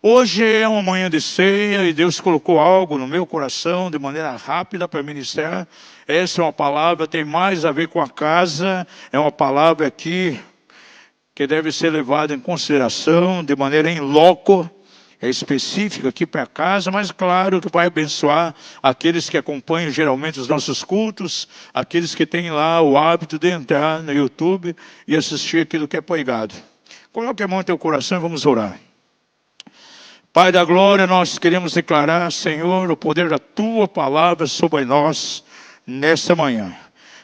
Hoje é uma manhã de ceia e Deus colocou algo no meu coração de maneira rápida para ministrar. Essa é uma palavra, tem mais a ver com a casa, é uma palavra aqui que deve ser levada em consideração de maneira em loco, é específica aqui para casa, mas claro que vai abençoar aqueles que acompanham geralmente os nossos cultos, aqueles que têm lá o hábito de entrar no YouTube e assistir aquilo que é pregado. Coloque a mão no teu coração e vamos orar. Pai da glória, nós queremos declarar, Senhor, o poder da Tua palavra sobre nós nesta manhã.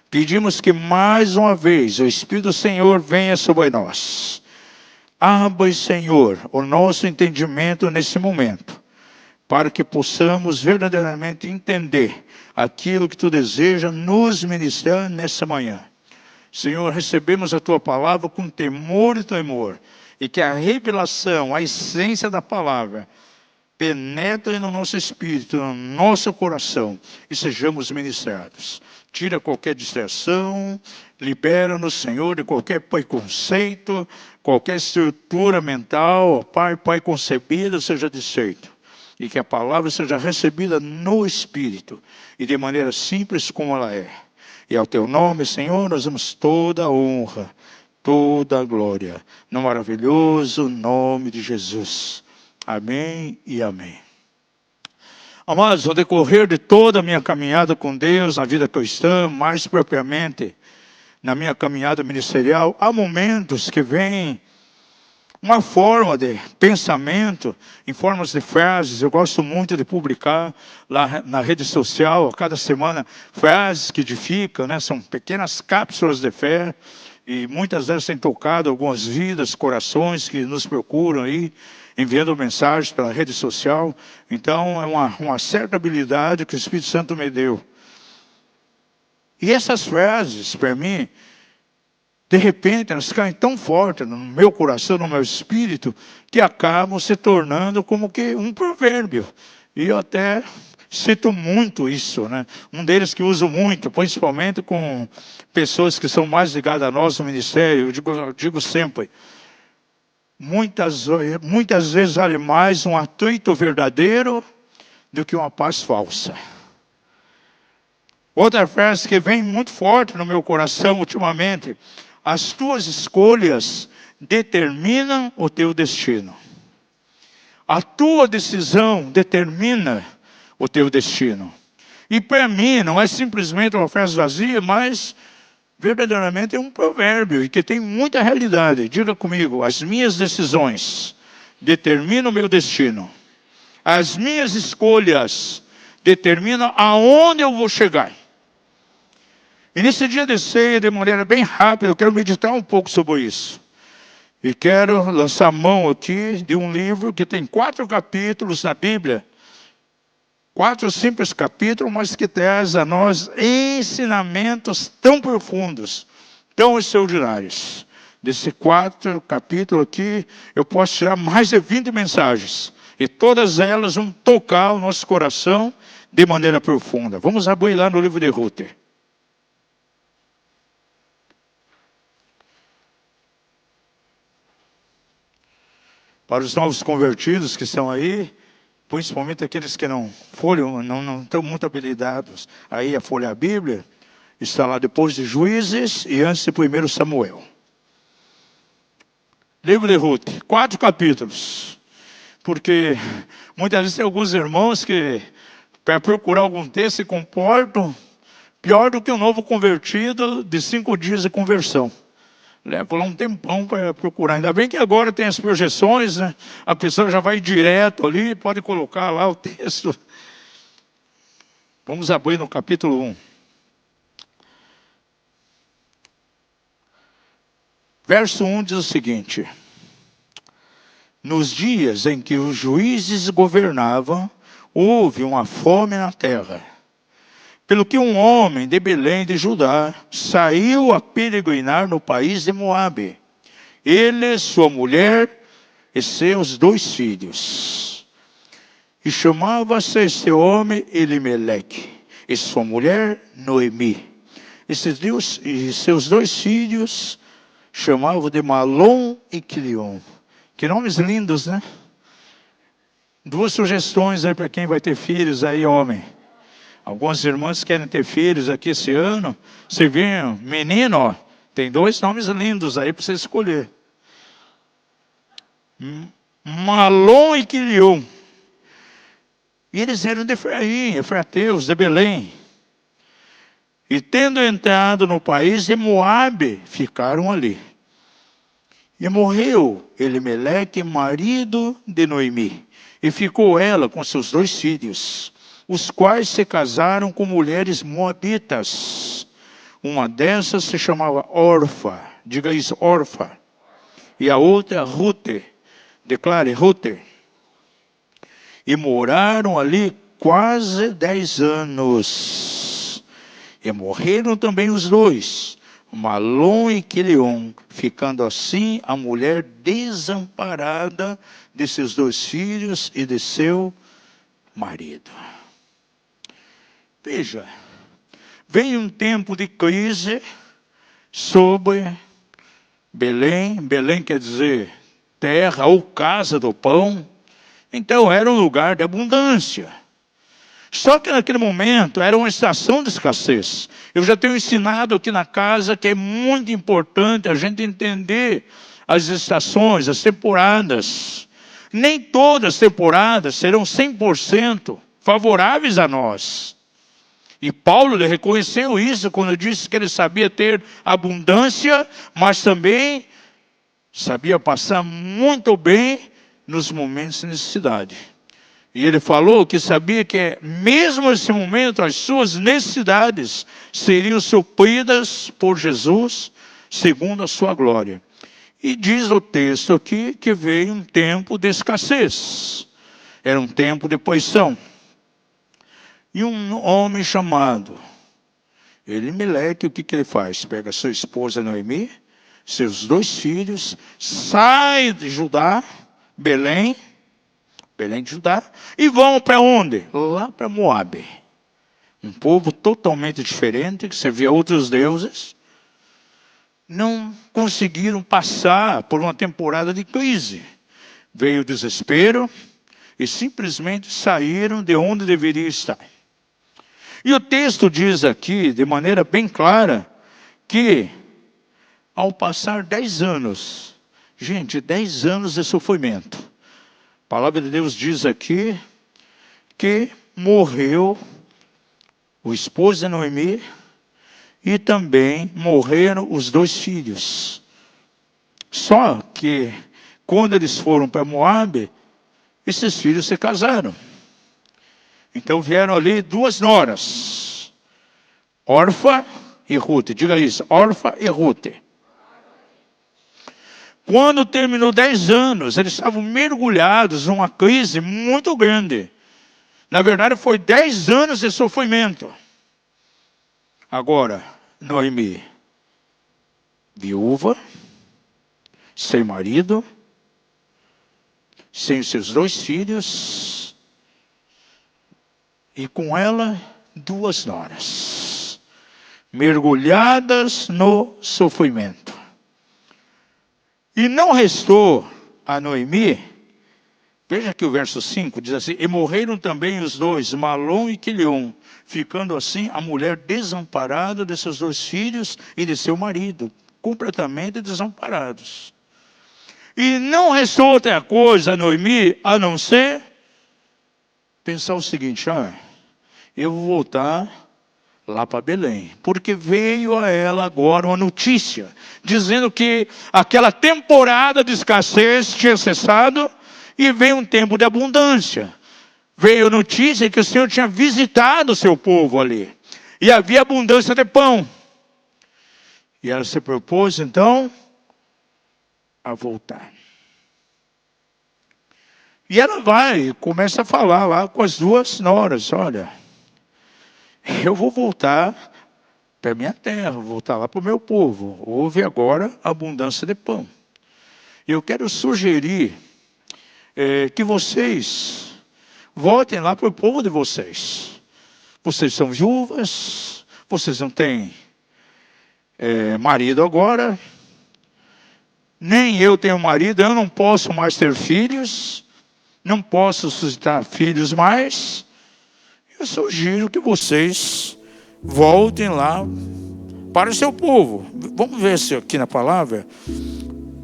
Pedimos que mais uma vez o Espírito do Senhor venha sobre nós. Abra, Senhor, o nosso entendimento nesse momento, para que possamos verdadeiramente entender aquilo que Tu deseja nos ministrar nessa manhã. Senhor, recebemos a Tua palavra com temor e tremor, e que a revelação, a essência da palavra, penetre no nosso espírito, no nosso coração, e sejamos ministrados. Tira qualquer distração, libera-nos, Senhor, de qualquer preconceito, qualquer estrutura mental, Pai concebida, seja desfeito. E que a palavra seja recebida no Espírito, e de maneira simples como ela é. E ao Teu nome, Senhor, nós damos toda a honra, toda a glória, no maravilhoso nome de Jesus. Amém e amém. Amados, ao decorrer de toda a minha caminhada com Deus, na vida cristã, mais propriamente na minha caminhada ministerial, há momentos que vem uma forma de pensamento, em formas de frases. Eu gosto muito de publicar lá na rede social, a cada semana, frases que edificam, né? São pequenas cápsulas de fé, e muitas delas têm tocado algumas vidas, corações que nos procuram aí, enviando mensagens pela rede social. Então, é uma certa habilidade que o Espírito Santo me deu. E essas frases, para mim, de repente, elas caem tão forte no meu coração, no meu espírito, que acabam se tornando como que um provérbio. E eu até cito muito isso, né? Um deles que uso muito, principalmente com pessoas que são mais ligadas a nós no ministério, eu digo sempre, muitas vezes vale mais um atrito verdadeiro do que uma paz falsa. Outra frase que vem muito forte no meu coração ultimamente: as tuas escolhas determinam o teu destino. A tua decisão determina o teu destino. E para mim não é simplesmente uma frase vazia, mas verdadeiramente é um provérbio e que tem muita realidade. Diga comigo: as minhas decisões determinam o meu destino. As minhas escolhas determinam aonde eu vou chegar. E nesse dia de ceia, de maneira bem rápida, eu quero meditar um pouco sobre isso. E quero lançar mão aqui de um livro que tem 4 capítulos na Bíblia. 4 simples capítulos, mas que traz a nós ensinamentos tão profundos, tão extraordinários. Desse 4 capítulos aqui, eu posso tirar mais de 20 mensagens. E todas elas vão tocar o nosso coração de maneira profunda. Vamos abrir lá no livro de Ruth. Para os novos convertidos que estão aí, principalmente aqueles que não estão muito habilitados aí a folhear a Bíblia, está lá depois de Juízes e antes de 1 Samuel. Livro de Ruth, 4 capítulos. Porque muitas vezes tem alguns irmãos que, para procurar algum texto, se comportam pior do que um novo convertido de 5 dias de conversão. Leva lá um tempão para procurar. Ainda bem que agora tem as projeções, né? A pessoa já vai direto ali, pode colocar lá o texto. Vamos abrir no capítulo 1. Verso 1 diz o seguinte: nos dias em que os juízes governavam, houve uma fome na terra. Pelo que um homem de Belém de Judá saiu a peregrinar no país de Moabe. Ele, sua mulher e seus 2 filhos. E chamava-se esse homem Elimeleque, e sua mulher Noemi. E seus 2 filhos chamavam de Malom e Quilion. Que nomes lindos, né? Duas sugestões aí para quem vai ter filhos aí, homem. Algumas irmãs querem ter filhos aqui esse ano. Você vê, menino, ó, tem dois nomes lindos aí para você escolher. Malom e Quilion. E eles eram de Efraim, efrateus, de Belém. E tendo entrado no país de Moabe, ficaram ali. E morreu Elimeleque, marido de Noemi, e ficou ela com seus 2 filhos, os quais se casaram com mulheres moabitas. Uma dessas se chamava Orfa, diga isso, Orfa. E a outra, Rute, declare, Rute. E moraram ali quase 10 anos. E morreram também os 2, Malom e Quilion, ficando assim a mulher desamparada de seus 2 filhos e de seu marido. Veja, vem um tempo de crise sobre Belém. Belém quer dizer terra ou casa do pão. Então era um lugar de abundância. Só que naquele momento era uma estação de escassez. Eu já tenho ensinado aqui na casa que é muito importante a gente entender as estações, as temporadas. Nem todas as temporadas serão 100% favoráveis a nós. E Paulo reconheceu isso quando disse que ele sabia ter abundância, mas também sabia passar muito bem nos momentos de necessidade. E ele falou que sabia que mesmo nesse momento as suas necessidades seriam supridas por Jesus segundo a sua glória. E diz o texto aqui que veio um tempo de escassez. Era um tempo de posição. E um homem chamado Elimeleque, o que ele faz? Pega sua esposa Noemi, seus 2 filhos, sai de Judá, Belém de Judá, e vão para onde? Lá para Moabe. Um povo totalmente diferente, que servia outros deuses. Não conseguiram passar por uma temporada de crise. Veio o desespero e simplesmente saíram de onde deveria estar. E o texto diz aqui, de maneira bem clara, que ao passar 10 anos, gente, 10 anos de sofrimento, a palavra de Deus diz aqui que morreu o esposo de Noemi e também morreram os 2 filhos. Só que quando eles foram para Moabe, esses filhos se casaram. Então vieram ali 2 noras, Orfa e Rute. Diga isso, Orfa e Rute. Quando terminou 10 anos, eles estavam mergulhados numa crise muito grande. Na verdade, foi 10 anos de sofrimento. Agora, Noemi, viúva, sem marido, sem seus 2 filhos, e com ela 2 noras, mergulhadas no sofrimento. E não restou a Noemi, veja que o verso 5 diz assim, e morreram também os 2, Malom e Quilion, ficando assim a mulher desamparada de seus 2 filhos e de seu marido, completamente desamparados. E não restou outra coisa a Noemi, a não ser pensar o seguinte, eu vou voltar lá para Belém, porque veio a ela agora uma notícia, dizendo que aquela temporada de escassez tinha cessado, e veio um tempo de abundância. Veio a notícia que o Senhor tinha visitado o seu povo ali, e havia abundância de pão. E ela se propôs então a voltar. E ela vai e começa a falar lá com as 2 noras, olha, eu vou voltar para a minha terra, vou voltar lá para o meu povo. Houve agora abundância de pão. Eu quero sugerir que vocês voltem lá para o povo de vocês. Vocês são viúvas, vocês não têm marido agora, nem eu tenho marido, eu não posso mais ter filhos. não posso suscitar filhos mais, eu sugiro que vocês voltem lá para o seu povo. Vamos ver se aqui na palavra,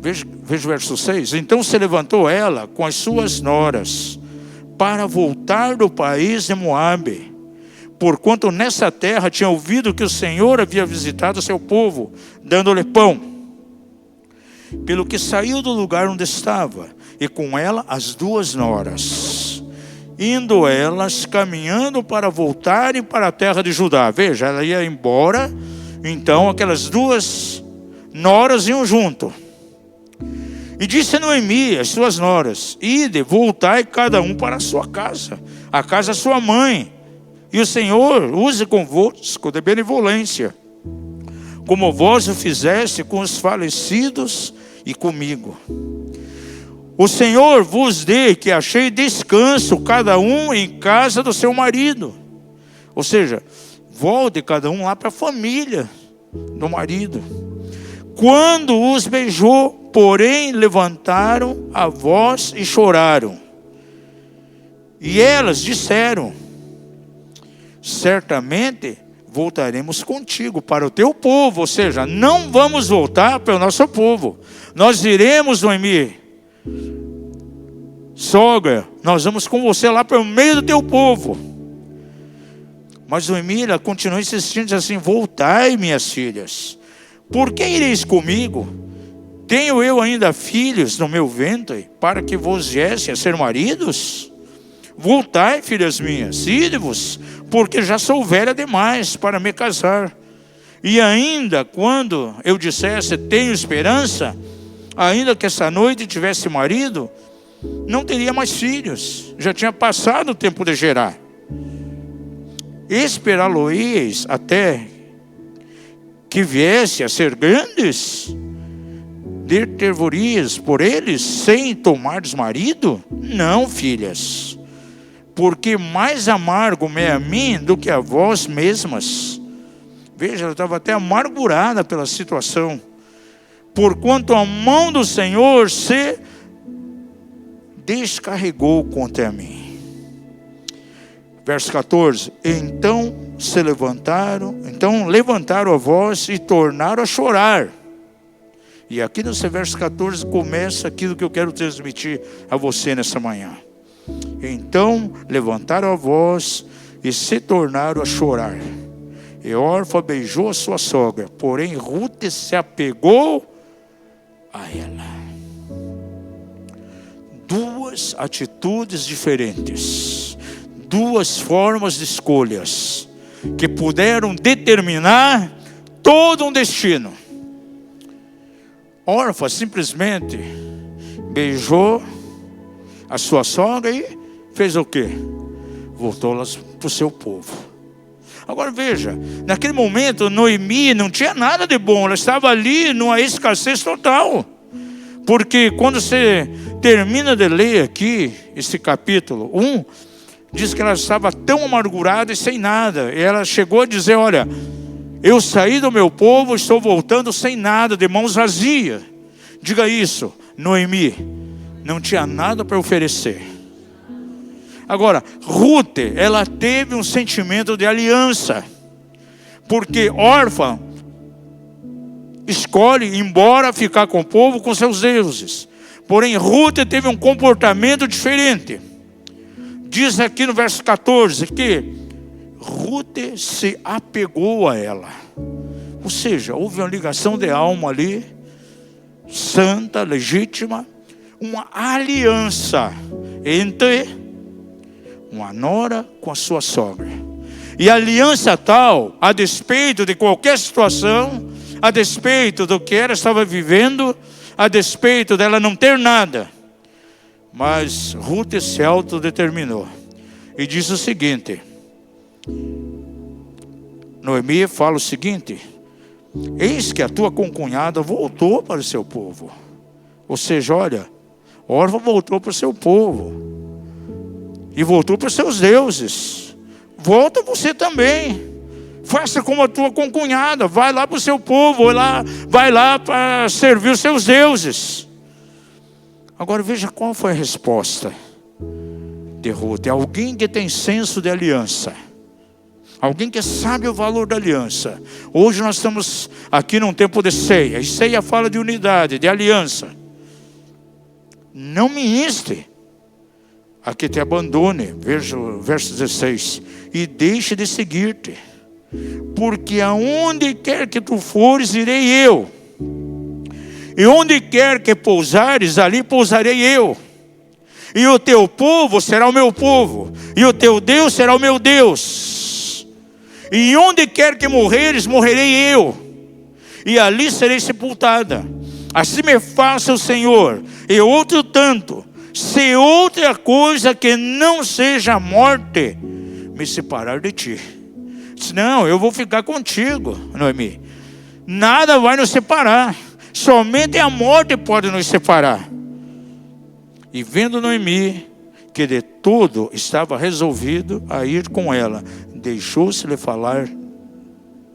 veja o verso 6. Então se levantou ela com as suas noras para voltar do país de Moabe, porquanto nessa terra tinha ouvido que o Senhor havia visitado o seu povo, dando-lhe pão. Pelo que saiu do lugar onde estava, e com ela as duas noras, indo elas caminhando para voltarem para a terra de Judá. Veja, ela ia embora, então aquelas duas noras iam junto. E disse Noemi às suas noras: ide, voltai cada um para a sua casa, a casa da sua mãe, e o Senhor use convosco de benevolência, como vós o fizeste com os falecidos e comigo. O Senhor vos dê que achei descanso, cada um em casa do seu marido. Ou seja, volte cada um lá para a família do marido. Quando os beijou, porém levantaram a voz e choraram. E elas disseram: certamente voltaremos contigo para o teu povo. Ou seja, não vamos voltar para o nosso povo. Nós iremos, Noemi, sogra, nós vamos com você lá para o meio do teu povo. Mas Noemi, ela continua insistindo, diz assim: voltai, minhas filhas, por que ireis comigo? Tenho eu ainda filhos no meu ventre, para que vos viessem a ser maridos? Voltai, filhas minhas, ide-vos, porque já sou velha demais para me casar. E ainda quando eu dissesse tenho esperança, ainda que essa noite tivesse marido, não teria mais filhos, já tinha passado o tempo de gerar. Esperá-lo-eis até que viesse a ser grandes? Ter-vos por eles sem tomardes marido? Não, filhas, porque mais amargo me é a mim do que a vós mesmas. Veja, ela estava até amargurada pela situação. Porquanto a mão do Senhor se descarregou contra mim. Verso 14. Então levantaram a voz e tornaram a chorar. E aqui no verso 14 começa aquilo que eu quero transmitir a você nessa manhã. Então levantaram a voz e se tornaram a chorar. E Orfa beijou a sua sogra, porém Rute se apegou a ela. Duas atitudes diferentes, duas formas de escolhas que puderam determinar todo um destino. Orfa simplesmente beijou a sua sogra e fez o quê? Voltou para o seu povo. Agora veja, naquele momento Noemi não tinha nada de bom, ela estava ali numa escassez total. Porque quando você termina de ler aqui esse capítulo 1, diz que ela estava tão amargurada e sem nada. E ela chegou a dizer: olha, eu saí do meu povo, estou voltando sem nada, de mãos vazias. Diga isso, Noemi não tinha nada para oferecer. Agora, Rute, ela teve um sentimento de aliança. Porque Orfa escolhe ir embora, ficar com o povo, com seus deuses. Porém, Rute teve um comportamento diferente. Diz aqui no verso 14 que Rute se apegou a ela. Ou seja, houve uma ligação de alma ali, santa, legítima, uma aliança entre uma nora com a sua sogra. E aliança tal, a despeito de qualquer situação, a despeito do que ela estava vivendo, a despeito dela não ter nada, mas Rute se autodeterminou e diz o seguinte. Noemi fala o seguinte: eis que a tua concunhada voltou para o seu povo. Ou seja, olha, Orfa voltou para o seu povo e voltou para os seus deuses. Volta você também. Faça como a tua concunhada, vai lá para o seu povo, vai lá para servir os seus deuses. Agora veja qual foi a resposta. de Ruth, alguém que tem senso de aliança, alguém que sabe o valor da aliança. Hoje nós estamos aqui num tempo de ceia, e ceia fala de unidade, de aliança. Não me inste a que te abandone, veja o verso 16, e deixe de seguir-te, porque aonde quer que tu fores, irei eu, e onde quer que pousares, ali pousarei eu, e o teu povo será o meu povo, e o teu Deus será o meu Deus, e onde quer que morreres, morrerei eu, e ali serei sepultada. Assim me faça o Senhor, e outro tanto, se outra coisa que não seja a morte me separar de ti. Não, eu vou ficar contigo, Noemi. Nada vai nos separar, somente a morte pode nos separar. E vendo Noemi que de todo estava resolvido a ir com ela, deixou-se-lhe falar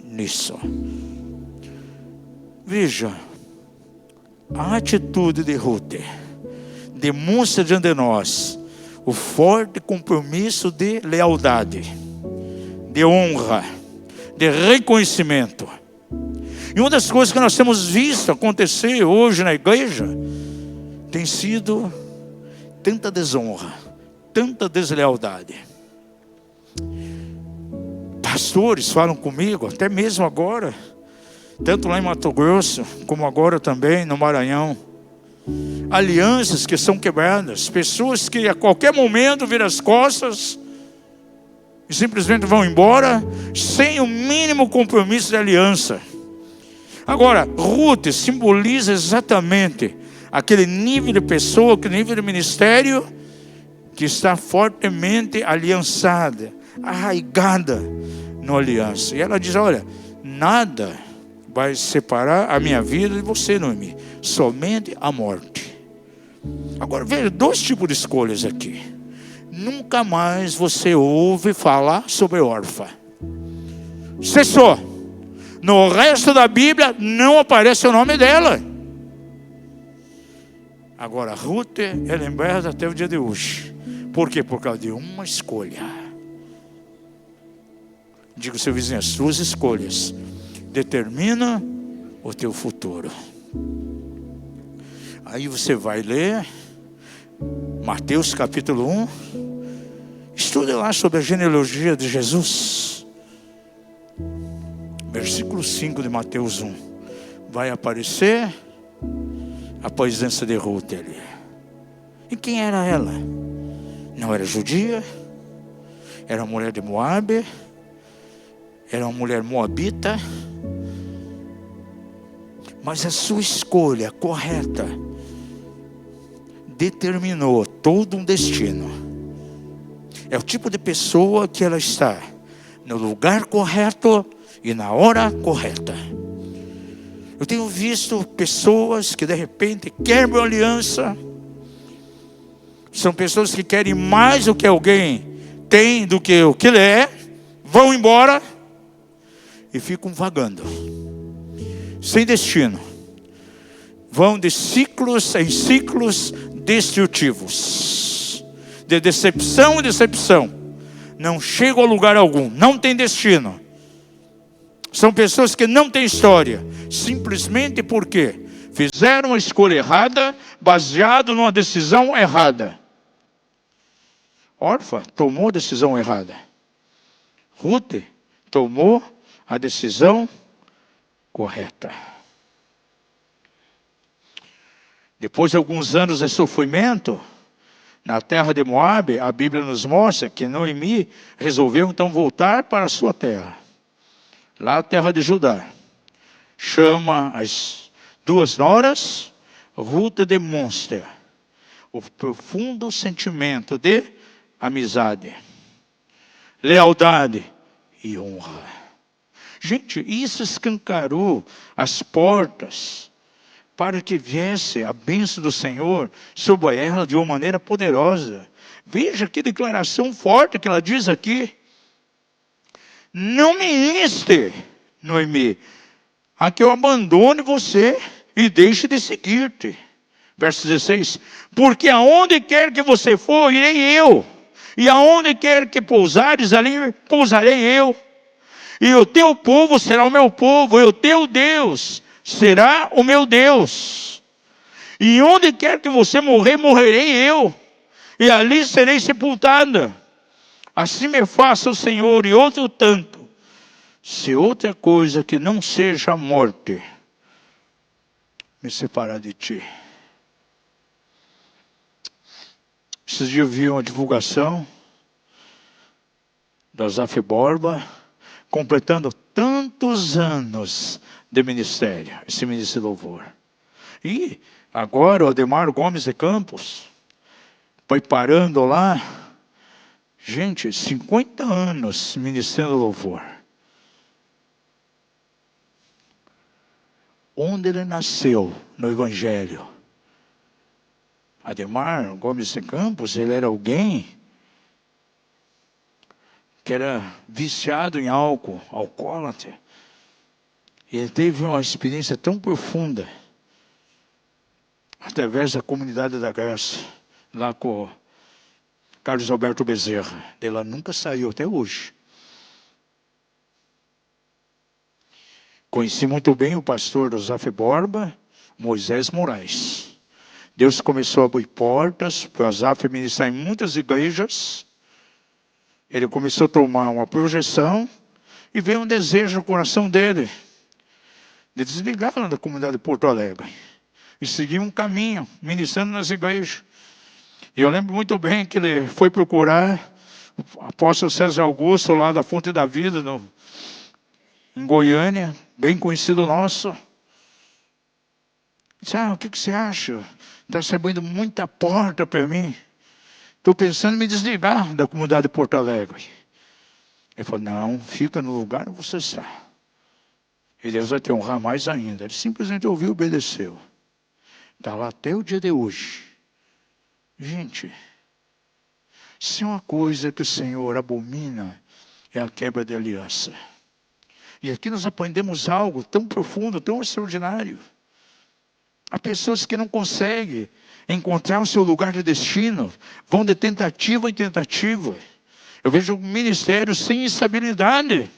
nisso. Veja, a atitude de Ruth demonstra diante de nós o forte compromisso de lealdade, de honra, de reconhecimento. E uma das coisas que nós temos visto acontecer hoje na igreja tem sido tanta desonra, tanta deslealdade. Pastores falam comigo, até mesmo agora, tanto lá em Mato Grosso, como agora também no Maranhão. Alianças que são quebradas, pessoas que a qualquer momento viram as costas e simplesmente vão embora, sem o mínimo compromisso de aliança. Agora, Ruth simboliza exatamente aquele nível de pessoa, aquele nível de ministério que está fortemente aliançada, arraigada na aliança. E ela diz, olha, nada vai separar a minha vida de você, Noemi, somente a morte. Agora veja, dois tipos de escolhas aqui. Nunca mais você ouve falar sobre órfã. Cessou. No resto da Bíblia não aparece o nome dela. Agora Ruth é lembrada até o dia de hoje. Por quê? Por causa de uma escolha. Diga ao seu vizinho, as suas escolhas determinam o teu futuro. Aí você vai ler Mateus capítulo 1. Estude lá sobre a genealogia de Jesus. Versículo 5 de Mateus 1. Vai aparecer a presença de Ruth ali. E quem era ela? Não era judia, era uma mulher de Moabe, era uma mulher moabita, mas a sua escolha correta determinou todo um destino. É o tipo de pessoa que ela está no lugar correto e na hora correta. Eu tenho visto pessoas que de repente quebram aliança. São pessoas que querem mais do que alguém tem do que o que ele é. Vão embora e ficam vagando, sem destino. Vão de ciclos em ciclos destrutivos, de decepção em decepção. Não chegam a lugar algum, não tem destino. São pessoas que não têm história, simplesmente porque fizeram uma escolha errada, baseado numa decisão errada. Orfa tomou a decisão errada. Ruth tomou a decisão correta. Depois de alguns anos de sofrimento na terra de Moabe, a Bíblia nos mostra que Noemi resolveu então voltar para a sua terra, lá a terra de Judá. Chama as duas noras. Ruth demonstra o profundo sentimento de amizade, lealdade e honra. Gente, isso escancarou as portas para que viesse a bênção do Senhor sobre ela de uma maneira poderosa. Veja que declaração forte que ela diz aqui. Não me inste, Noemi, a que eu abandone você e deixe de seguir-te. Verso 16. Porque aonde quer que você for, irei eu. E aonde quer que pousares, ali pousarei eu. E o teu povo será o meu povo, e o teu Deus será o meu Deus. E onde quer que você morrer, morrerei eu, e ali serei sepultada. Assim me faça o Senhor, e outro tanto, se outra coisa que não seja a morte me separar de ti. Esses dias eu vi uma divulgação da Zaf Borba, completando tantos anos de ministério, esse ministério de louvor. E agora o Ademar Gomes de Campos foi parando lá, gente, 50 anos ministrando louvor. Onde ele nasceu no Evangelho? Ademar Gomes de Campos, ele era alguém que era viciado em álcool, alcoólatra. E ele teve uma experiência tão profunda, através da Comunidade da Graça, lá com o Carlos Alberto Bezerra. Ela nunca saiu até hoje. Conheci muito bem o pastor Zaf Borba, Moisés Moraes. Deus começou a abrir portas para o Zaf ministrar em muitas igrejas. Ele começou a tomar uma projeção e veio um desejo no coração dele de desligar lá da comunidade de Porto Alegre e seguir um caminho, ministrando nas igrejas. E eu lembro muito bem que ele foi procurar o apóstolo César Augusto, lá da Fonte da Vida, em Goiânia, bem conhecido nosso. Disse, o que você acha? Está se abrindo muita porta para mim. Estou pensando em me desligar da comunidade de Porto Alegre. Ele falou, não, fica no lugar onde você está. E Deus vai te honrar mais ainda. Ele simplesmente ouviu e obedeceu. Está lá até o dia de hoje. Gente, se é uma coisa que o Senhor abomina, é a quebra de aliança. E aqui nós aprendemos algo tão profundo, tão extraordinário. Há pessoas que não conseguem encontrar o seu lugar de destino, vão de tentativa em tentativa. Eu vejo um ministério sem estabilidade.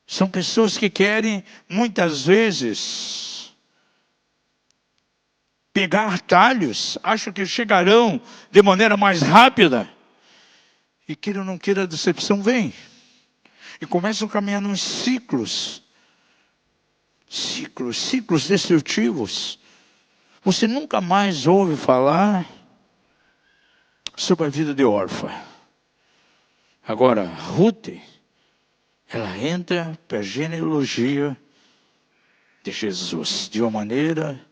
São pessoas que querem, muitas vezes, pegar atalhos, acham que chegarão de maneira mais rápida. E queira ou não queira, a decepção vem. E começam a caminhar nos ciclos destrutivos. Você nunca mais ouve falar sobre a vida de órfã. Agora, Ruth, ela entra para a genealogia de Jesus, de uma maneira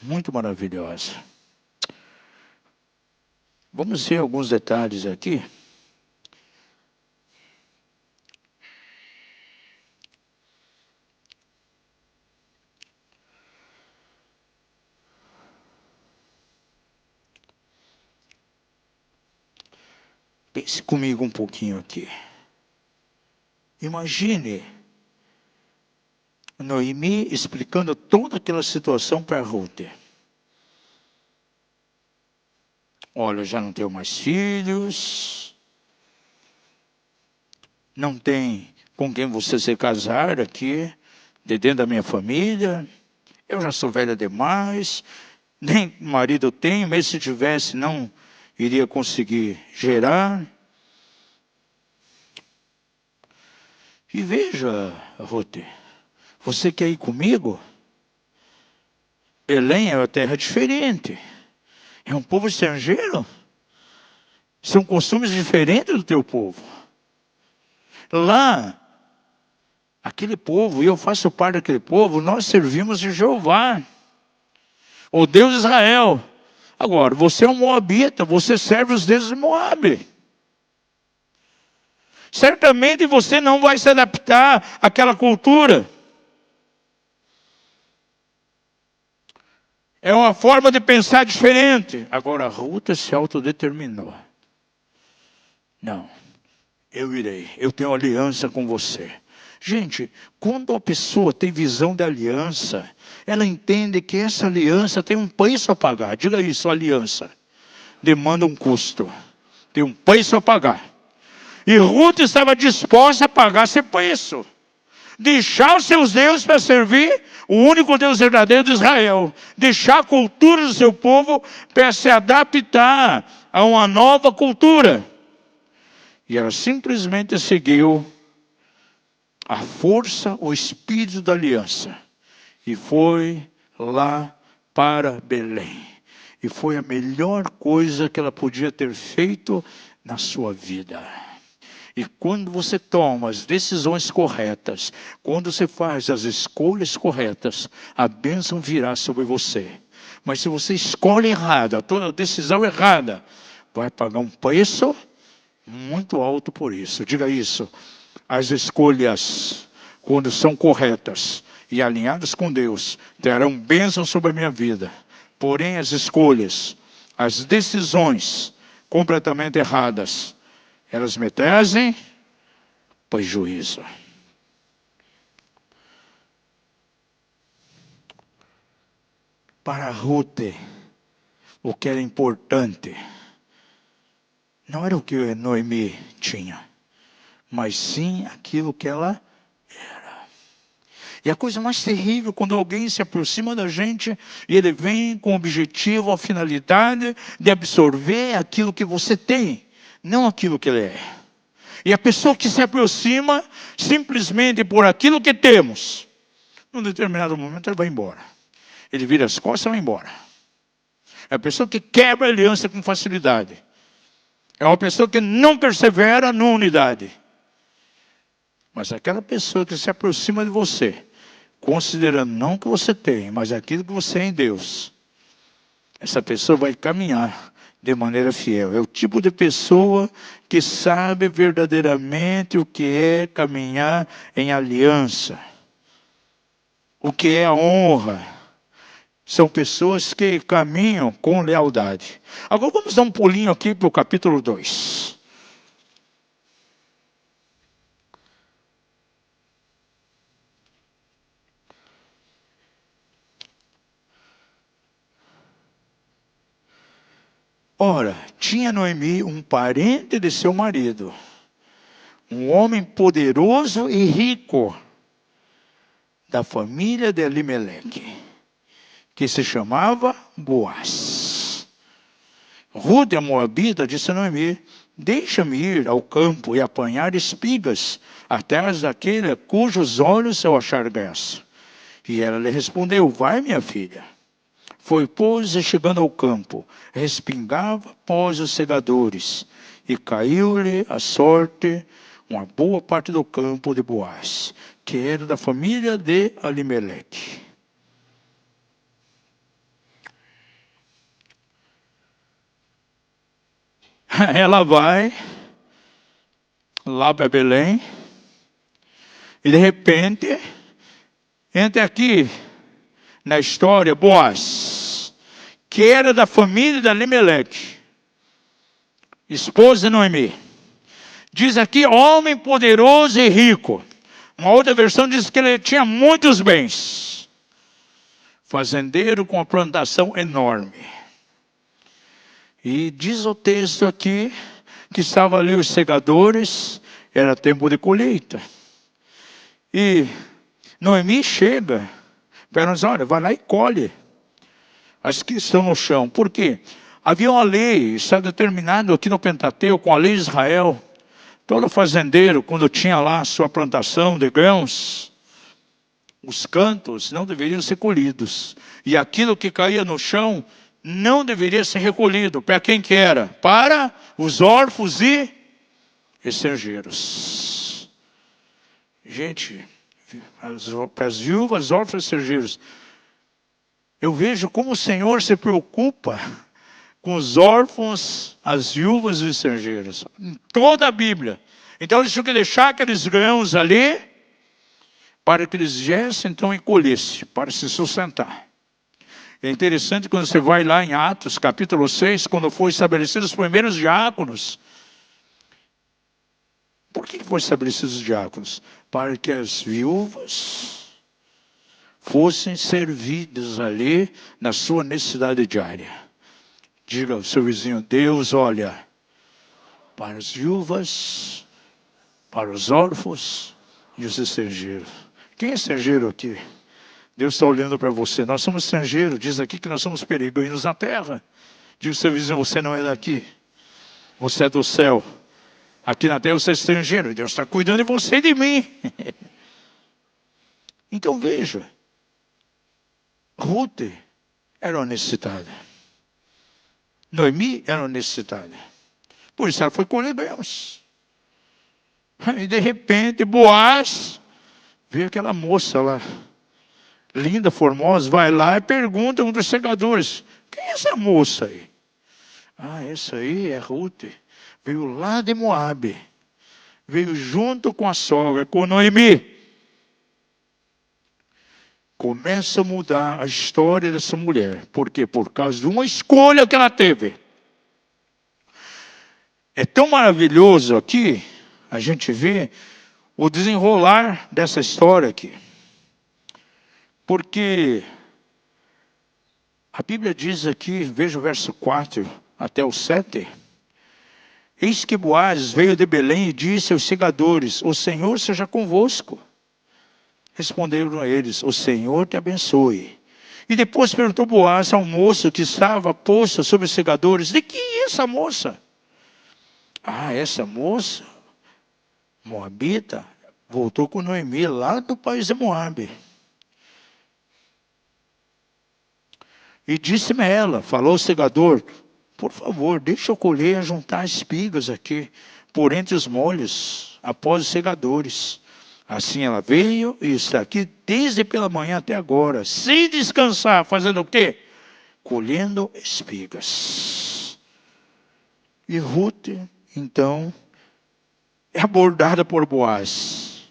muito maravilhosa. Vamos ver alguns detalhes aqui. Pense comigo um pouquinho aqui. Imagine Noemi explicando toda aquela situação para Ruth. Olha, eu já não tenho mais filhos. Não tem com quem você se casar aqui, de dentro da minha família. Eu já sou velha demais. Nem marido tenho, mesmo se tivesse, não iria conseguir gerar. E veja, Ruth, você quer ir comigo? Belém é uma terra diferente. É um povo estrangeiro. São costumes diferentes do teu povo. Lá, aquele povo, e eu faço parte daquele povo, nós servimos de Jeová, o Deus de Israel. Agora, você é um moabita, você serve os deuses de Moabe. Certamente você não vai se adaptar àquela cultura. É uma forma de pensar diferente. Agora, a Ruth se autodeterminou. Não, eu irei, eu tenho aliança com você. Gente, quando a pessoa tem visão de aliança, ela entende que essa aliança tem um preço a pagar. Diga isso, aliança demanda um custo. Tem um preço a pagar. E Ruth estava disposta a pagar esse preço. Deixar os seus deuses para servir o único Deus verdadeiro de Israel. Deixar a cultura do seu povo para se adaptar a uma nova cultura. E ela simplesmente seguiu a força, o espírito da aliança. E foi lá para Belém. E foi a melhor coisa que ela podia ter feito na sua vida. E quando você toma as decisões corretas, quando você faz as escolhas corretas, a bênção virá sobre você. Mas se você escolhe errado, a tua decisão errada, vai pagar um preço muito alto por isso. Diga isso. As escolhas, quando são corretas e alinhadas com Deus, terão bênção sobre a minha vida. Porém, as escolhas, as decisões completamente erradas, elas me trazem prejuízo. Para Ruth, o que era importante não era o que Noemi tinha, mas sim aquilo que ela era. E a coisa mais terrível quando alguém se aproxima da gente e ele vem com o objetivo, a finalidade de absorver aquilo que você tem, não aquilo que ele é. E a pessoa que se aproxima simplesmente por aquilo que temos, num determinado momento ele vai embora. Ele vira as costas e vai embora. É a pessoa que quebra a aliança com facilidade. É uma pessoa que não persevera na unidade. Mas aquela pessoa que se aproxima de você, considerando não o que você tem, mas aquilo que você é em Deus, essa pessoa vai caminhar de maneira fiel. É o tipo de pessoa que sabe verdadeiramente o que é caminhar em aliança. O que é a honra. São pessoas que caminham com lealdade. Agora vamos dar um pulinho aqui para o capítulo 2. Ora, tinha Noemi um parente de seu marido, um homem poderoso e rico, da família de Elimeleque, que se chamava Boaz. Ruth, a moabita, disse a Noemi: deixa-me ir ao campo e apanhar espigas, atrás daquele cujos olhos eu achar graça. E ela lhe respondeu: vai, minha filha. Foi, pois, chegando ao campo, respingava após os segadores, e caiu-lhe a sorte uma boa parte do campo de Boaz, que era da família de Elimeleque. Ela vai lá para Belém, e de repente, entra aqui na história Boaz, que era da família de Elimeleque, esposa de Noemi. Diz aqui, homem poderoso e rico. Uma outra versão diz que ele tinha muitos bens. Fazendeiro com uma plantação enorme. E diz o texto aqui que estava ali os segadores, era tempo de colheita. E Noemi chega, pergunta: olha, vai lá e colhe as que estão no chão. Por quê? Havia uma lei, está determinado aqui no Pentateuco, com a lei de Israel. Todo fazendeiro, quando tinha lá a sua plantação de grãos, os cantos não deveriam ser colhidos. E aquilo que caía no chão não deveria ser recolhido. Para quem que era? Para os órfãos e estrangeiros. Gente, para as viúvas, órfãos e estrangeiros. Eu vejo como o Senhor se preocupa com os órfãos, as viúvas e os estrangeiros. Em toda a Bíblia. Então eles tinham que deixar aqueles grãos ali, para que eles viessem então e colhessem, para se sustentar. É interessante quando você vai lá em Atos, capítulo 6, quando foram estabelecidos os primeiros diáconos. Por que foram estabelecidos os diáconos? Para que as viúvas fossem servidas ali na sua necessidade diária. Diga ao seu vizinho: Deus olha para as viúvas, para os órfãos e os estrangeiros. Quem é estrangeiro aqui? Deus está olhando para você. Nós somos estrangeiros. Diz aqui que nós somos peregrinos na terra. Diz ao seu vizinho, você não é daqui. Você é do céu. Aqui na terra você é estrangeiro. Deus está cuidando de você e de mim. Então veja. Ruth era uma necessitada. Noemi era uma necessitada. Por isso ela foi colher bens. E de repente Boaz veio aquela moça lá. Linda, formosa, vai lá e pergunta a um dos segadores. Quem é essa moça aí? Ah, essa aí é Ruth. Veio lá de Moabe. Veio junto com a sogra, com Noemi. Começa a mudar a história dessa mulher. Por quê? Por causa de uma escolha que ela teve. É tão maravilhoso aqui, a gente vê o desenrolar dessa história aqui. Porque a Bíblia diz aqui, veja o verso 4 até o 7. Eis que Boaz veio de Belém e disse aos segadores, o Senhor seja convosco. Responderam a eles, o Senhor te abençoe. E depois perguntou Boaz ao moço que estava posto sobre os segadores, de que é essa moça? Ah, essa moça, moabita, voltou com Noemi lá do país de Moabe. E disse-me ela, falou ao segador, por favor, deixa eu colher e juntar espigas aqui, por entre os molhos, após os segadores. Assim ela veio e está aqui desde pela manhã até agora, sem descansar, fazendo o quê? Colhendo espigas. E Ruth, então, é abordada por Boaz.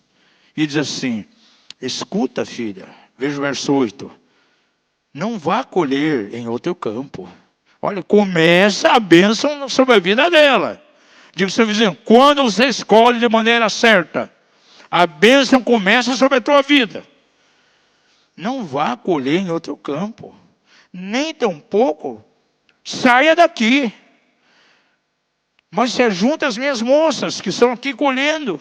E diz assim, escuta, filha, veja o verso 8. Não vá colher em outro campo. Olha, começa a bênção sobre a vida dela. Diga ao seu vizinho, quando você escolhe de maneira certa, a bênção começa sobre a tua vida. Não vá colher em outro campo. Nem tampouco saia daqui. Mas se junta as minhas moças que estão aqui colhendo.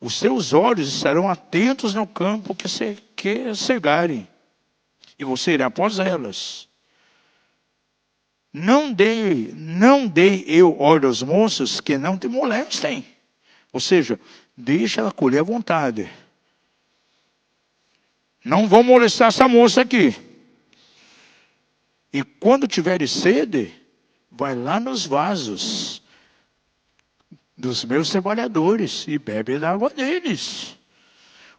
Os seus olhos estarão atentos no campo que cegarem. E você irá após elas. Não dei eu ordem aos moços que não te molestem. Ou seja, deixa ela colher à vontade. Não vão molestar essa moça aqui. E quando tiveres sede, vai lá nos vasos dos meus trabalhadores e bebe da água deles.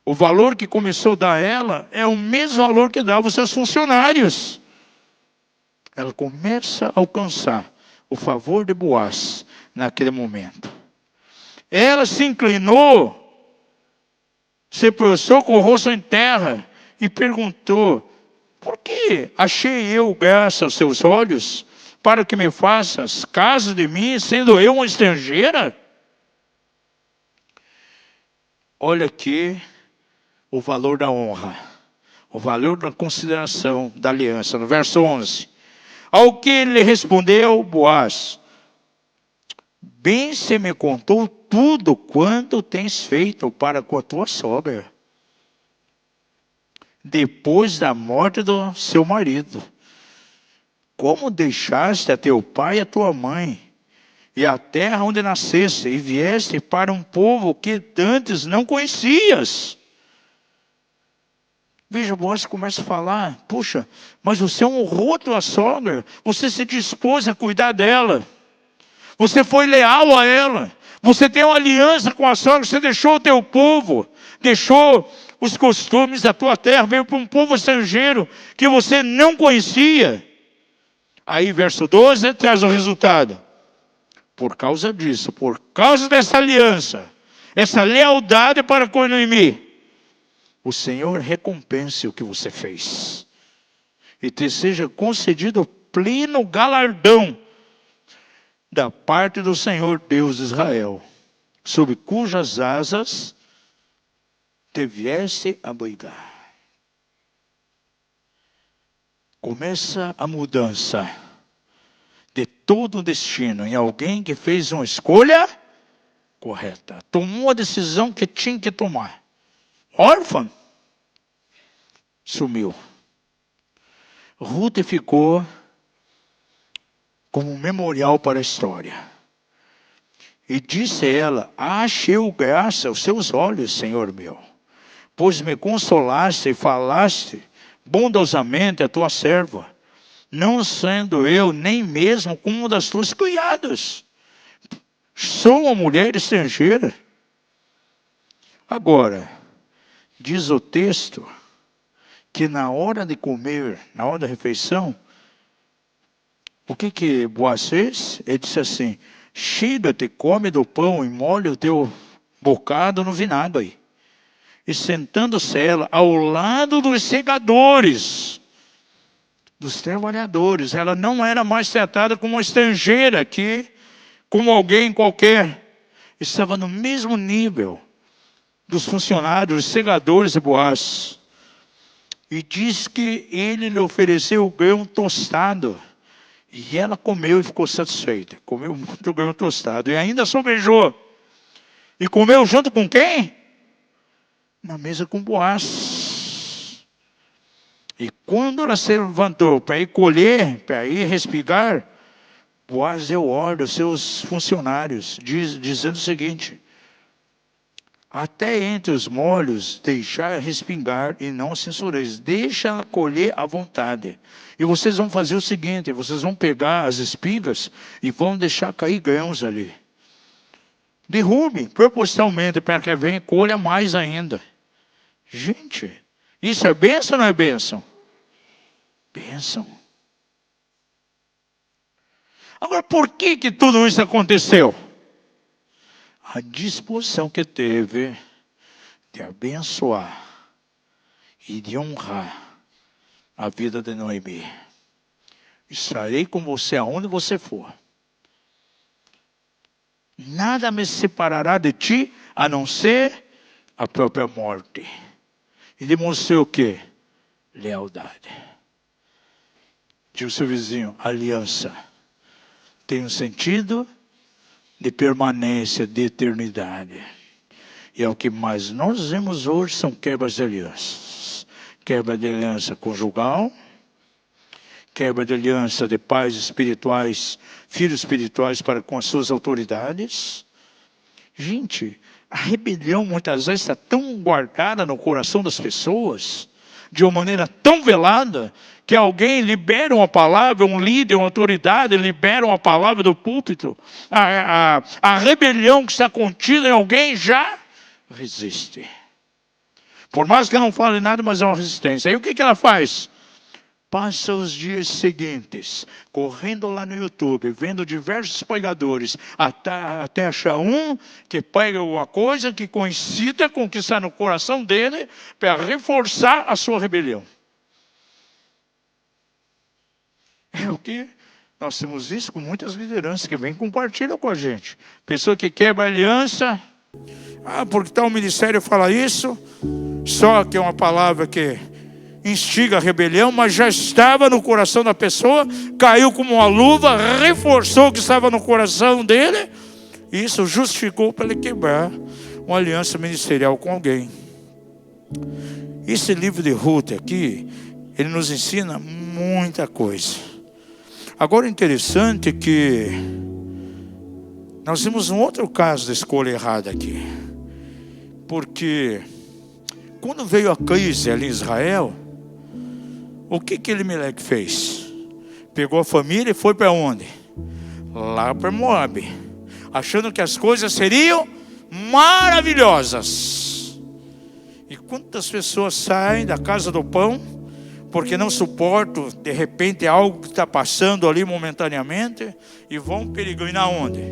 O valor que começou a dar a ela é o mesmo valor que dava aos seus funcionários. Ela começa a alcançar o favor de Boaz naquele momento. Ela se inclinou, se prostrou com o rosto em terra e perguntou, por que achei eu graça aos seus olhos para que me faças caso de mim, sendo eu uma estrangeira? Olha aqui o valor da honra, o valor da consideração da aliança. No verso 11. Ao que ele respondeu, Boaz, bem se me contou tudo quanto tens feito para com a tua sogra, depois da morte do seu marido. Como deixaste a teu pai e a tua mãe, e a terra onde nasceste, e vieste para um povo que antes não conhecias. Veja, Boaz começa a falar, puxa, mas você honrou a tua sogra, você se dispôs a cuidar dela, você foi leal a ela, você tem uma aliança com a sogra, você deixou o teu povo, deixou os costumes da tua terra, veio para um povo estrangeiro que você não conhecia. Aí, verso 12, traz o resultado. Por causa disso, por causa dessa aliança, essa lealdade para com Noemi, o Senhor recompense o que você fez. E te seja concedido pleno galardão da parte do Senhor Deus de Israel, sob cujas asas te vieste a abrigar. Começa a mudança de todo o destino em alguém que fez uma escolha correta. Tomou a decisão que tinha que tomar. Órfã, sumiu. Ruth ficou como um memorial para a história. E disse ela: achei graça aos seus olhos, Senhor meu, pois me consolaste e falaste bondosamente a tua serva, não sendo eu nem mesmo como uma das tuas criadas. Sou uma mulher estrangeira. Agora, diz o texto que na hora de comer, na hora da refeição, o que Boaz fez? Ele disse assim: chega-te, come do pão e molha o teu bocado no vinagre aí. E sentando-se ela ao lado dos segadores, dos trabalhadores, ela não era mais tratada como uma estrangeira aqui, como alguém qualquer. Estava no mesmo nível dos funcionários, dos segadores de Boaz. E diz que ele lhe ofereceu o grão tostado. E ela comeu e ficou satisfeita. Comeu muito grão tostado. E ainda sobejou. E comeu junto com quem? Na mesa com Boaz. E quando ela se levantou para ir colher, para ir respigar, Boaz deu ordem aos seus funcionários, dizendo o seguinte: até entre os molhos deixar respingar e não censureis. Deixa colher à vontade. E vocês vão fazer o seguinte: vocês vão pegar as espigas e vão deixar cair grãos ali. Derrube propositalmente para que venha e colha mais ainda. Gente, isso é bênção ou não é bênção? Bênção. Agora, por que tudo isso aconteceu? A disposição que teve de abençoar e de honrar a vida de Noemi. Estarei com você aonde você for. Nada me separará de ti, a não ser a própria morte. E demonstrou o quê? Lealdade. Diz o seu vizinho: aliança tem um sentido de permanência, de eternidade. E é o que mais nós vemos hoje, são quebras de alianças. Quebra de aliança conjugal, quebra de aliança de pais espirituais, filhos espirituais para com as suas autoridades. Gente, a rebelião muitas vezes está tão guardada no coração das pessoas, de uma maneira tão velada, que alguém libera uma palavra, um líder, uma autoridade, libera uma palavra do púlpito. A rebelião que está contida em alguém já resiste. Por mais que não fale nada, mas é uma resistência. Aí o que ela faz? Passa os dias seguintes, correndo lá no YouTube, vendo diversos pregadores, até achar um que pega alguma coisa que coincida com o que está no coração dele, para reforçar a sua rebelião. É o que nós temos visto com muitas lideranças que vêm e compartilham com a gente. Pessoa que quebra a aliança, porque tal ministério fala isso, só que é uma palavra que instiga a rebelião, mas já estava no coração da pessoa, caiu como uma luva, reforçou o que estava no coração dele, e isso justificou para ele quebrar uma aliança ministerial com alguém. Esse livro de Ruth aqui, ele nos ensina muita coisa. Agora, interessante que nós temos um outro caso de escolha errada aqui, porque quando veio a crise ali em Israel, o que Elimeleque fez? Pegou a família e foi para onde? Lá para Moabe, achando que as coisas seriam maravilhosas. E quantas pessoas saem da casa do pão porque não suportam de repente algo que está passando ali momentaneamente e vão peregrinar onde?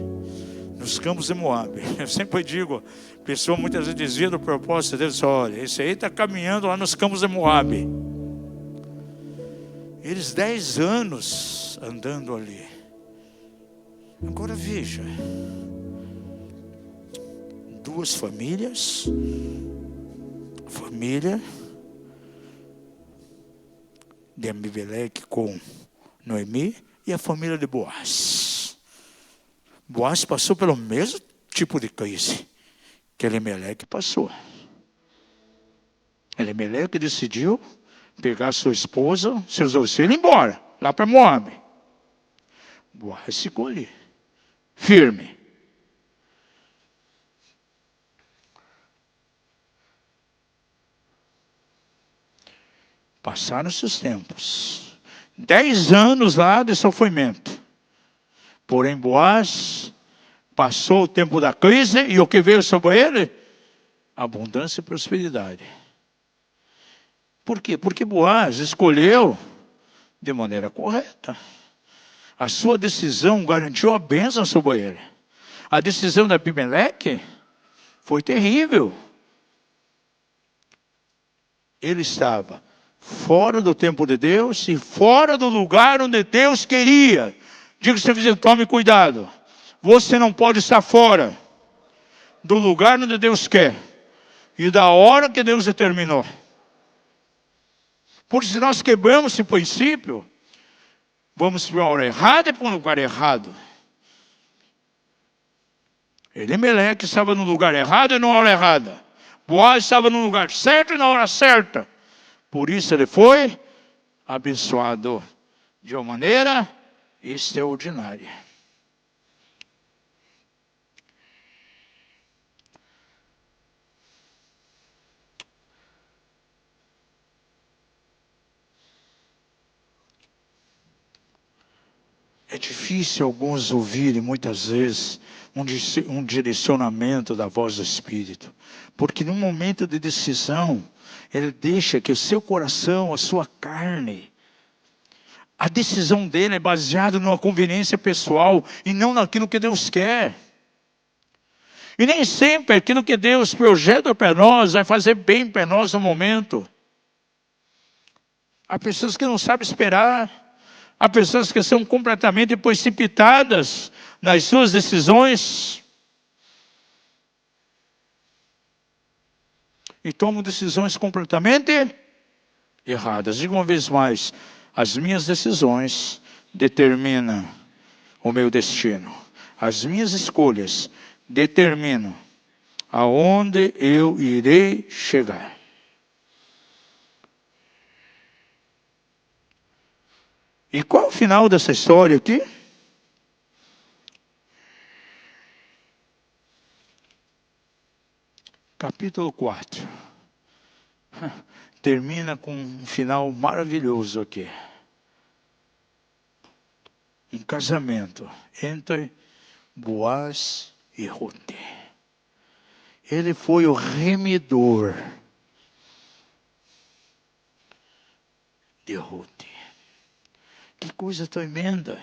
Nos campos de Moabe. Eu sempre digo, a pessoa muitas vezes desvia do propósito de Deus, olha, esse aí está caminhando lá nos campos de Moabe. Eles 10 anos andando ali. Agora veja, 2 famílias, família de Elimeleque com Noemi, e a família de Boaz. Boaz passou pelo mesmo tipo de crise que Elimeleque passou. Elimeleque decidiu pegar sua esposa, seus 2 filhos e ir embora, lá para Moabe. Boaz ficou ali, firme. Passaram-se os tempos. 10 anos lá de sofrimento. Porém, Boaz passou o tempo da crise e o que veio sobre ele? Abundância e prosperidade. Por quê? Porque Boaz escolheu de maneira correta. A sua decisão garantiu a bênção sobre ele. A decisão de Abimeleque foi terrível. Ele estava fora do tempo de Deus e fora do lugar onde Deus queria. Diga ao seu vizinho, tome cuidado. Você não pode estar fora do lugar onde Deus quer e da hora que Deus determinou. Porque se nós quebramos esse princípio, vamos para a hora errada e para um lugar errado. Elimeleque estava no lugar errado e na hora errada. Boaz estava no lugar certo e na hora certa. Por isso ele foi abençoado de uma maneira extraordinária. É difícil alguns ouvirem muitas vezes um direcionamento da voz do Espírito. Porque num momento de decisão, ele deixa que o seu coração, a sua carne, a decisão dele é baseada numa conveniência pessoal e não naquilo que Deus quer. E nem sempre aquilo que Deus projeta para nós vai fazer bem para nós no momento. Há pessoas que não sabem esperar. Há pessoas que são completamente precipitadas nas suas decisões. E tomam decisões completamente erradas. Digo uma vez mais, as minhas decisões determinam o meu destino. As minhas escolhas determinam aonde eu irei chegar. E qual é o final dessa história aqui? Capítulo 4. Termina com um final maravilhoso aqui. Um casamento entre Boaz e Rute. Ele foi o remidor de Rute. Que coisa tremenda.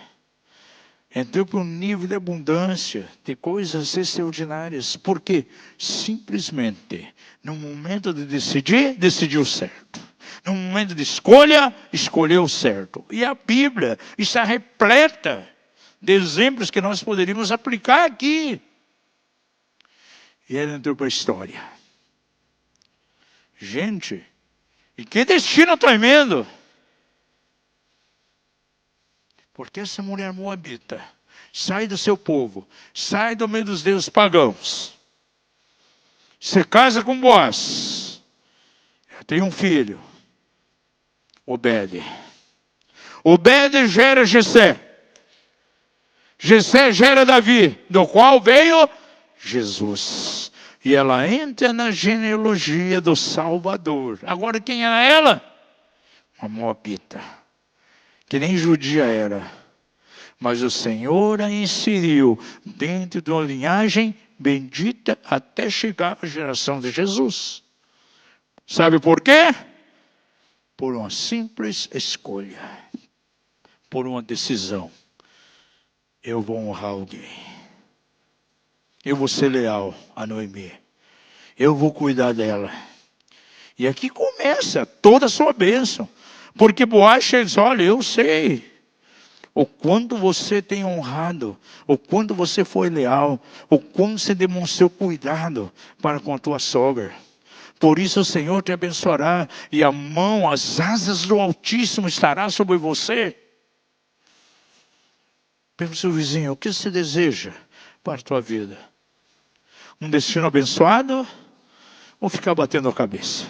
Entrou para um nível de abundância, de coisas extraordinárias. Porque simplesmente, no momento de decidir, decidiu certo. No momento de escolha, escolheu certo. E a Bíblia está repleta de exemplos que nós poderíamos aplicar aqui. E ele entrou para a história. Gente, e que destino tremendo! Porque essa mulher moabita sai do seu povo, sai do meio dos deuses pagãos. Se casa com Boaz. Tem um filho, Obed. Obed gera Jessé. Jessé gera Davi, do qual veio Jesus. E ela entra na genealogia do Salvador. Agora quem era ela? Uma moabita. Que nem judia era. Mas o Senhor a inseriu dentro de uma linhagem bendita até chegar à geração de Jesus. Sabe por quê? Por uma simples escolha. Por uma decisão. Eu vou honrar alguém. Eu vou ser leal a Noemi. Eu vou cuidar dela. E aqui começa toda a sua bênção. Porque Boaz diz, olha, eu sei o quanto você tem honrado, o quanto você foi leal, o quanto você demonstrou cuidado para com a tua sogra. Por isso o Senhor te abençoará e a mão, as asas do Altíssimo estará sobre você. Pergunta ao seu vizinho, o que você deseja para a tua vida? Um destino abençoado ou ficar batendo a cabeça?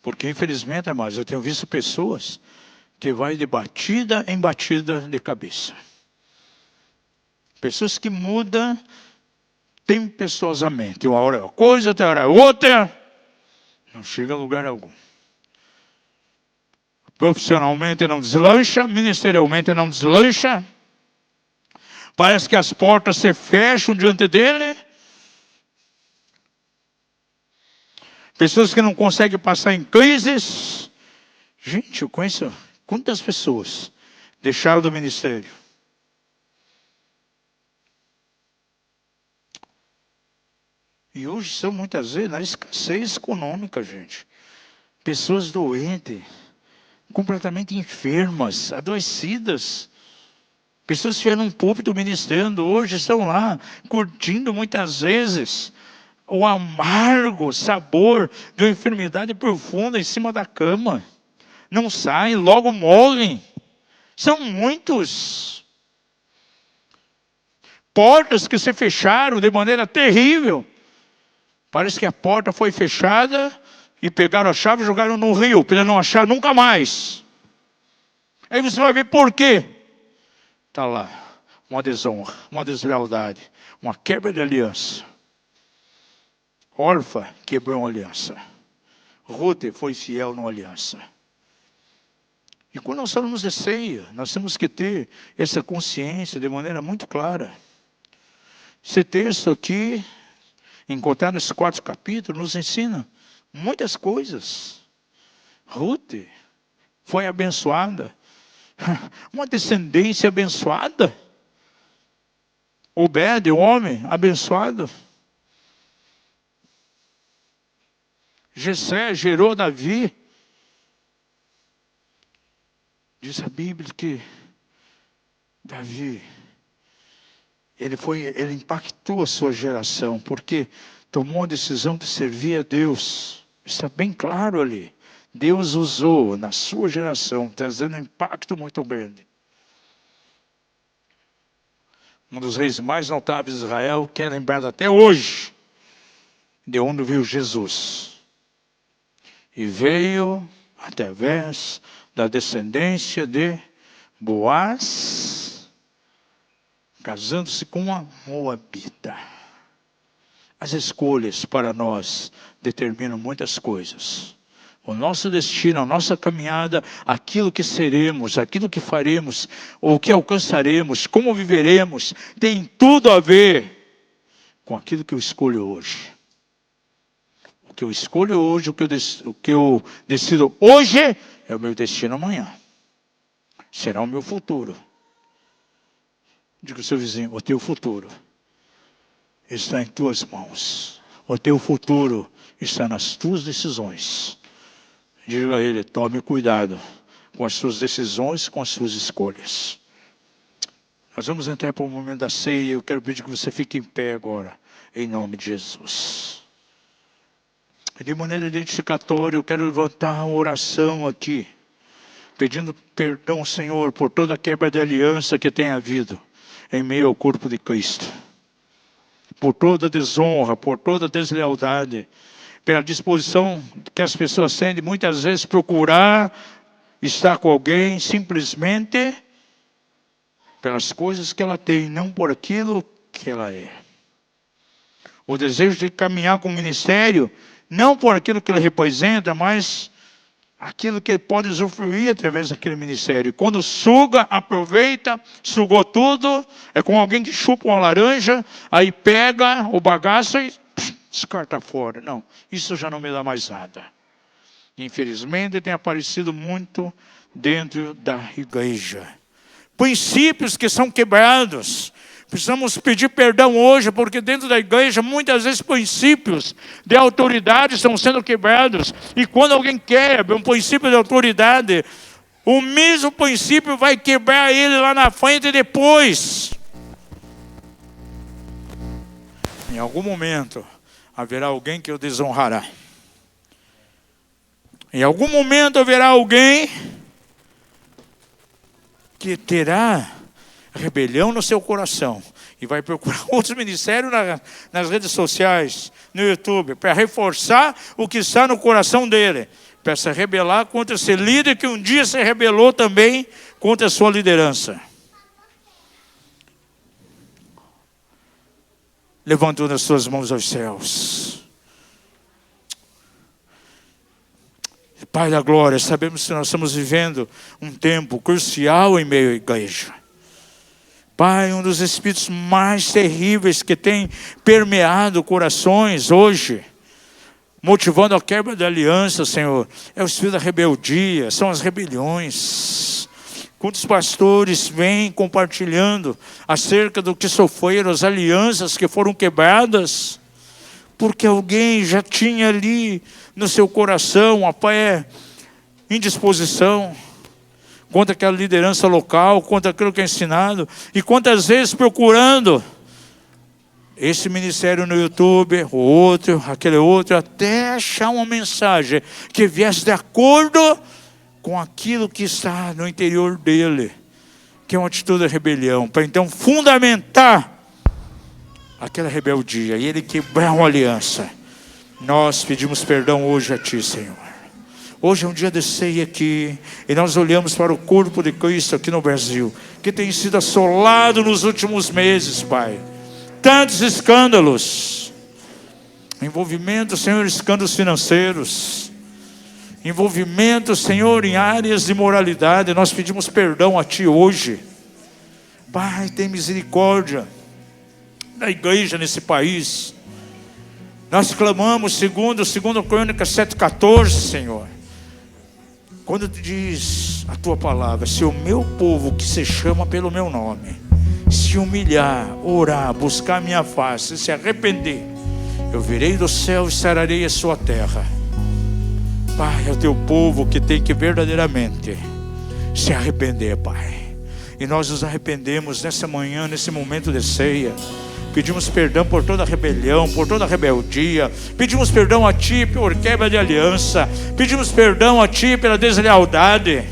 Porque infelizmente, amados, eu tenho visto pessoas que vai de batida em batida de cabeça. Pessoas que mudam tempestuosamente. Uma hora é uma coisa, outra hora é outra. Não chega a lugar algum. Profissionalmente não deslancha, ministerialmente não deslancha. Parece que as portas se fecham diante dele. Pessoas que não conseguem passar em crises. Gente, eu conheço quantas pessoas deixaram do ministério. E hoje são muitas vezes na escassez econômica, gente. Pessoas doentes, completamente enfermas, adoecidas. Pessoas que estiveram num púlpito ministrando, hoje estão lá, curtindo muitas vezes o amargo sabor de uma enfermidade profunda em cima da cama. Não saem, logo morrem. São muitos. Portas que se fecharam de maneira terrível. Parece que a porta foi fechada e pegaram a chave e jogaram no rio, para não achar nunca mais. Aí você vai ver por quê. Está lá, uma desonra, uma deslealdade, uma quebra de aliança. Orfa quebrou uma aliança. Ruth foi fiel numa aliança. E quando nós falamos de ceia, nós temos que ter essa consciência de maneira muito clara. Esse texto aqui, encontrado nesses 4 capítulos, nos ensina muitas coisas. Ruth foi abençoada. Uma descendência abençoada. Obed, o homem, abençoado. Jessé gerou Davi. Diz a Bíblia que Davi, ele impactou a sua geração, porque tomou a decisão de servir a Deus. Está bem claro ali. Deus usou na sua geração, trazendo um impacto muito grande. Um dos reis mais notáveis de Israel, que é lembrado até hoje, de onde veio Jesus. E veio através da descendência de Boaz, casando-se com uma moabita. As escolhas para nós determinam muitas coisas. O nosso destino, a nossa caminhada, aquilo que seremos, aquilo que faremos, ou que alcançaremos, como viveremos, tem tudo a ver com aquilo que eu escolho hoje. O que eu escolho hoje, o que eu decido hoje, é o meu destino amanhã. Será o meu futuro. Diga ao seu vizinho, o teu futuro está em tuas mãos. O teu futuro está nas tuas decisões. Diga a ele, tome cuidado com as suas decisões, com as suas escolhas. Nós vamos entrar para o momento da ceia. Eu quero pedir que você fique em pé agora, em nome de Jesus. De maneira identificatória, eu quero levantar uma oração aqui, pedindo perdão, Senhor, por toda a quebra de aliança que tem havido em meio ao corpo de Cristo. Por toda desonra, por toda deslealdade, pela disposição que as pessoas têm de muitas vezes procurar estar com alguém simplesmente pelas coisas que ela tem, não por aquilo que ela é. O desejo de caminhar com o ministério, não por aquilo que ele representa, mas aquilo que ele pode usufruir através daquele ministério. E quando suga, aproveita, sugou tudo, é como alguém que chupa uma laranja, aí pega o bagaço e descarta fora. Não, isso já não me dá mais nada. Infelizmente tem aparecido muito dentro da igreja. Princípios que são quebrados. Precisamos pedir perdão hoje, porque dentro da igreja, muitas vezes, princípios de autoridade estão sendo quebrados. E quando alguém quebra um princípio de autoridade, o mesmo princípio vai quebrar ele lá na frente depois. Em algum momento, haverá alguém que o desonrará. Em algum momento, haverá alguém que terá rebelião no seu coração e vai procurar outros ministérios nas redes sociais, no YouTube, para reforçar o que está no coração dele, para se rebelar contra esse líder que um dia se rebelou também contra a sua liderança. Levantando as suas mãos aos céus. Pai da glória, sabemos que nós estamos vivendo um tempo crucial em meio à igreja. Pai, um dos espíritos mais terríveis que tem permeado corações hoje, motivando a quebra da aliança, Senhor, é o espírito da rebeldia, são as rebeliões. Quantos pastores vêm compartilhando acerca do que sofreram, as alianças que foram quebradas, porque alguém já tinha ali no seu coração a fé, indisposição contra aquela liderança local, contra aquilo que é ensinado, e quantas vezes procurando esse ministério no YouTube, o outro, aquele outro, até achar uma mensagem que viesse de acordo com aquilo que está no interior dele, que é uma atitude de rebelião, para então fundamentar aquela rebeldia, e ele quebrar uma aliança. Nós pedimos perdão hoje a Ti, Senhor. Hoje é um dia de ceia aqui, e nós olhamos para o corpo de Cristo aqui no Brasil, que tem sido assolado nos últimos meses, Pai. Tantos escândalos, envolvimento, Senhor, escândalos financeiros, envolvimento, Senhor, em áreas de moralidade. Nós pedimos perdão a Ti hoje. Pai, tem misericórdia da igreja nesse país. Nós clamamos segundo Crônicas 7,14, Senhor. Quando Tu diz a Tua palavra, se o meu povo que se chama pelo meu nome, se humilhar, orar, buscar a minha face, se arrepender, eu virei do céu e sararei a sua terra. Pai, é o Teu povo que tem que verdadeiramente se arrepender, Pai. E nós nos arrependemos nessa manhã, nesse momento de ceia. Pedimos perdão por toda a rebelião, por toda a rebeldia. Pedimos perdão a Ti por quebra de aliança. Pedimos perdão a Ti pela deslealdade.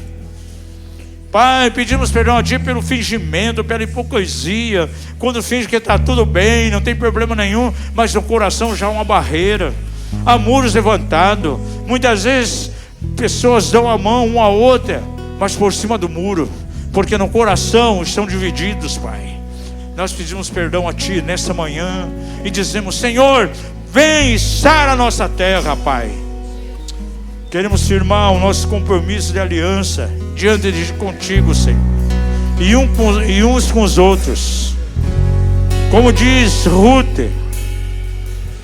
Pai, pedimos perdão a Ti pelo fingimento, pela hipocrisia. Quando finge que está tudo bem, não tem problema nenhum, mas no coração já há uma barreira. Há muros levantados. Muitas vezes pessoas dão a mão uma à outra, mas por cima do muro, porque no coração estão divididos, Pai. Nós pedimos perdão a Ti nessa manhã e dizemos: Senhor, vem e sara a nossa terra, Pai. Queremos firmar o nosso compromisso de aliança diante de Contigo, Senhor, e uns com os outros. Como diz Ruth,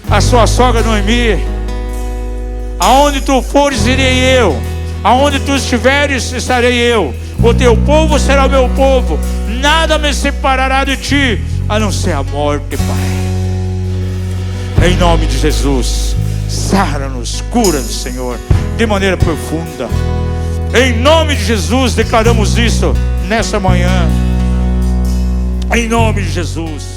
a sua sogra Noemi: aonde Tu fores, irei eu, aonde Tu estiveres, estarei eu. O Teu povo será o meu povo, nada me separará de Ti, a não ser a morte, Pai. Em nome de Jesus, sara-nos, cura-nos, Senhor, de maneira profunda. Em nome de Jesus, declaramos isso nessa manhã. Em nome de Jesus.